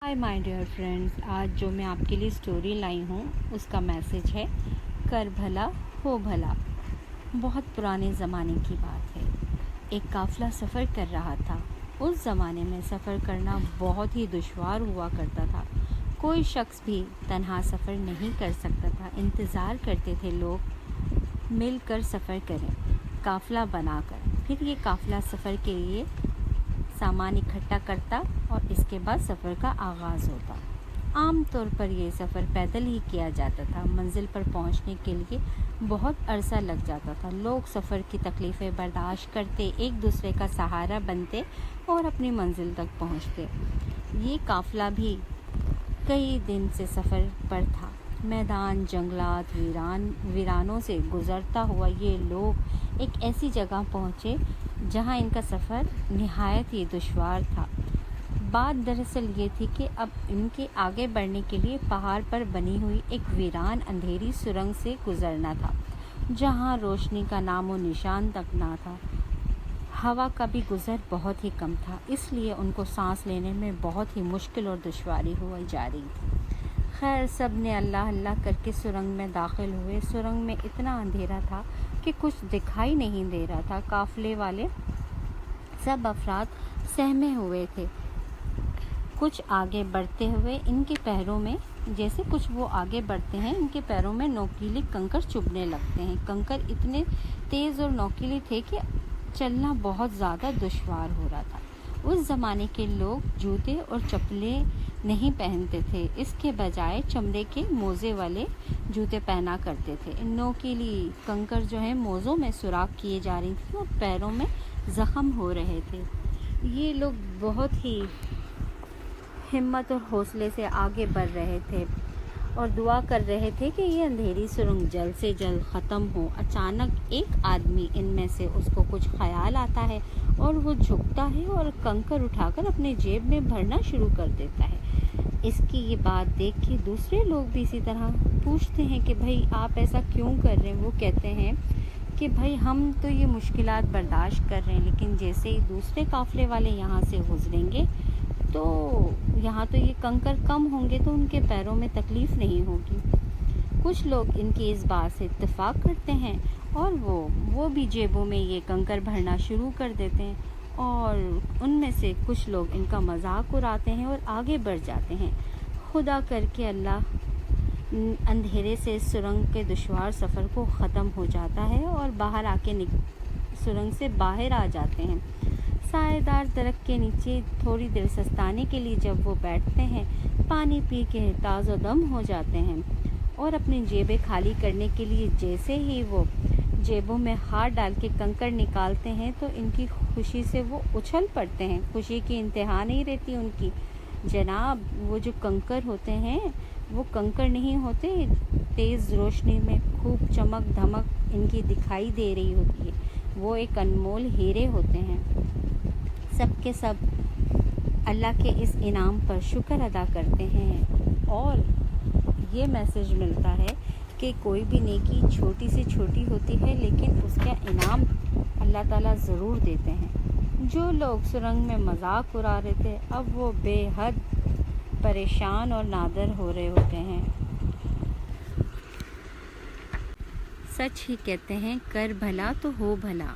Hi my dear friends, आज जो मैं आपके लिए स्टोरी लाई हूँ उसका मैसेज है कर भला हो भला। बहुत पुराने ज़माने की बात है। एक काफ़िला सफ़र कर रहा था। उस ज़माने में सफ़र करना बहुत ही दुश्वार हुआ करता था। कोई शख्स भी तन्हा सफ़र नहीं कर सकता था। इंतज़ार करते थे लोग मिलकर सफ़र करें, काफ़िला बनाकर। फिर ये काफ़िला सफ़र के लिए सामान इकट्ठा करता और इसके बाद सफ़र का आगाज़ होता। आम तौर पर यह सफ़र पैदल ही किया जाता था। मंजिल पर पहुंचने के लिए बहुत अरसा लग जाता था। लोग सफ़र की तकलीफ़ें बर्दाश्त करते, एक दूसरे का सहारा बनते और अपनी मंजिल तक पहुंचते। ये काफ़िला भी कई दिन से सफ़र पर था। मैदान, जंगलात, वीरानों से गुज़रता हुआ ये लोग एक ऐसी जगह पहुँचे जहाँ इनका सफ़र निहायत ही दुश्वार था। बात दरअसल ये थी कि अब इनके आगे बढ़ने के लिए पहाड़ पर बनी हुई एक वीरान अंधेरी सुरंग से गुज़रना था, जहाँ रोशनी का नामो निशान तक ना था। हवा का भी गुज़र बहुत ही कम था, इसलिए उनको सांस लेने में बहुत ही मुश्किल और दुश्वारी हुई जा रही थी। खैर, सब ने अल्लाह अल्लाह करके सुरंग में दाखिल हुए। सुरंग में इतना अंधेरा था कि कुछ दिखाई नहीं दे रहा था। काफ़िले वाले सब अफराद सहमे हुए थे। कुछ आगे बढ़ते हुए इनके पैरों में, जैसे कुछ वो आगे बढ़ते हैं, इनके पैरों में नोकीले कंकड़ चुभने लगते हैं। कंकड़ इतने तेज़ और नोकीले थे कि चलना बहुत ज़्यादा दुश्वार हो रहा था। उस ज़माने के लोग जूते और चप्पलें नहीं पहनते थे, इसके बजाय चमड़े के मोज़े वाले जूते पहना करते थे। नोकीली कंकड़ जो है मोज़ों में सुराख किए जा रही थी और पैरों में ज़ख्म हो रहे थे। ये लोग बहुत ही हिम्मत और हौसले से आगे बढ़ रहे थे और दुआ कर रहे थे कि ये अंधेरी सुरंग जल्द से जल्द ख़त्म हो। अचानक एक आदमी इनमें से, उसको कुछ ख्याल आता है और वो झुकता है और कंकड़ उठाकर अपने जेब में भरना शुरू कर देता है। इसकी ये बात देख के दूसरे लोग भी इसी तरह पूछते हैं कि भाई आप ऐसा क्यों कर रहे हैं। वो कहते हैं कि भाई हम तो ये मुश्किलात बर्दाश्त कर रहे हैं, लेकिन जैसे ही दूसरे काफ़िले वाले यहाँ से गुजरेंगे तो यहाँ तो ये कंकड़ कम होंगे तो उनके पैरों में तकलीफ़ नहीं होगी। कुछ लोग इनकी इस बात से इत्तेफाक करते हैं और वो भी जेबों में ये कंकड़ भरना शुरू कर देते हैं और उनमें से कुछ लोग इनका मजाक उड़ाते हैं और आगे बढ़ जाते हैं। खुदा करके अल्लाह अंधेरे से सुरंग के दुश्वार सफ़र को ख़त्म हो जाता है और बाहर आके सुरंग से बाहर आ जाते हैं। सायेदार दरख्त के नीचे थोड़ी देर सस्ताने के लिए जब वो बैठते हैं, पानी पी के ताज़ो दम हो जाते हैं और अपनी जेबें खाली करने के लिए जैसे ही वो जेबों में हाथ डाल के कंकड़ निकालते हैं तो इनकी खुशी से वो उछल पड़ते हैं। खुशी की इंतहा नहीं रहती उनकी। जनाब, वो जो कंकड़ होते हैं वो कंकड़ नहीं होते, तेज़ रोशनी में खूब चमक धमक इनकी दिखाई दे रही होती है। वो एक अनमोल हीरे होते हैं। सब के सब अल्लाह के इस इनाम पर शुक्र अदा करते हैं और ये मैसेज मिलता है कि कोई भी नेकी छोटी से छोटी होती है, लेकिन उसका इनाम अल्लाह ताला ज़रूर देते हैं। जो लोग सुरंग में मजाक उड़ा रहे थे, अब वो बेहद परेशान और नादर हो रहे होते हैं। सच ही कहते हैं, कर भला तो हो भला।